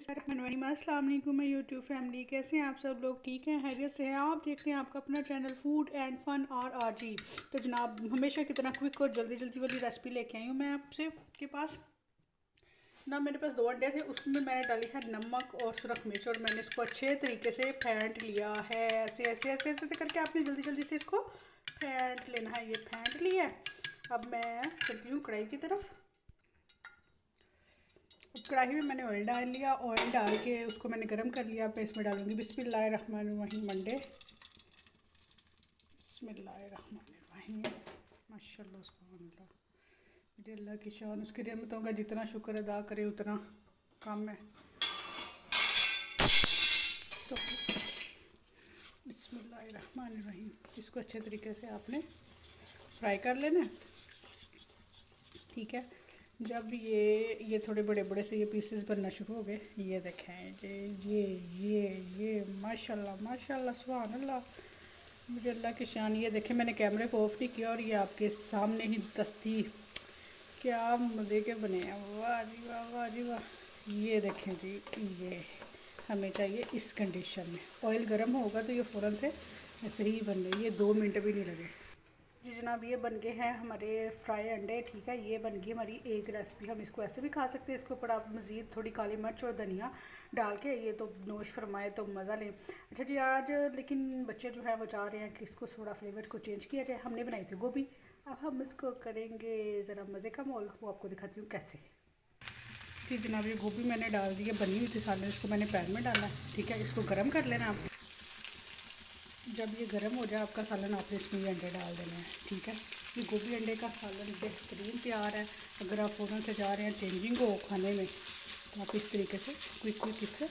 अस्सलाम वालेकुम मैं यूट्यूब फैमिली, कैसे हैं आप सब लोग? ठीक हैं, खैरियत से हैं? आप देख रहे हैं आपका अपना channel food and fun RRG। तो जनाब, हमेशा की तरह क्विक और जल्दी जल्दी वाली रेसिपी लेके आई हूँ मैं आपसे के पास ना। मेरे पास 2 अंडे थे, उसमें मैंने डाली है नमक और सुरख मिर्च और मैंने इसको अच्छे तरीके से फेंट लिया है। ऐसे ऐसे ऐसे ऐसे करके आपने जल्दी जल्दी से इसको फेंट लेना है। ये फेंट लिया है। अब मैं चलती हूँ कढ़ाई की तरफ। कढ़ाई में मैंने ऑयल डाल लिया। ऑयल डाल के उसको मैंने गरम कर लिया। अब इसमें डालूंगी बिस्मिल्लाहिर्रहमानिर्रहीम अंडे। बिस्मिल्लाहिर्रहमानिर्रहीम। माशाल्लाह सुभानअल्लाह। मेरे अल्लाह की शान, उसकी रहमतों का जितना शुक्र अदा करे उतना कम है। बिस्मिल्लाहिर्रहमानिर्रहीम। इसको अच्छे तरीके से आपने फ्राई कर लेना, ठीक है। जब ये थोड़े बड़े बड़े से ये पीसेस बनना शुरू हो गए, ये देखें जी, ये माशाल्लाह माशाल्लाह सुभान अल्लाह, मुझे अल्लाह की शान। ये देखें, मैंने कैमरे को ऑफ नहीं किया और ये आपके सामने ही दस्ती क्या मज़े के बने हैं। वाह जी वाह, वाह जी वाह। ये देखें जी, ये हमें चाहिए इस कंडीशन में। ऑयल गर्म होगा तो ये फ़ौरन से ऐसे ही बन गई, ये 2 मिनट भी नहीं लगे जी जनाब। ये बन गए हैं हमारे फ्राई अंडे, ठीक है। ये बन गई हमारी एक रेसिपी। हम इसको ऐसे भी खा सकते हैं, इसके ऊपर आप मज़ीद थोड़ी काली मिर्च और धनिया डाल के ये तो नोश फरमाए तो मज़ा लें। अच्छा जी, आज लेकिन बच्चे जो है वो चाह रहे हैं कि इसको थोड़ा फ्लेवर को चेंज किया जाए। हमने बनाई थी गोभी, अब हम इसको करेंगे ज़रा मज़े का माहौल। वो आपको दिखाती हूँ कैसे। जी जनाब, ये गोभी मैंने डाल दी है, बनी हुई थी सालन। इसको मैंने पैन में डाला, ठीक है। इसको गर्म कर लेना आप। जब ये गर्म हो जाए आपका सालन, आपने इसमें ये अंडे डाल देने हैं, ठीक है। ये गोभी अंडे का सालन बेहतरीन तैयार है। अगर आप फ़ौरन से जा रहे हैं चेंजिंग हो खाने में, तो आप इस तरीके से क्विक इसे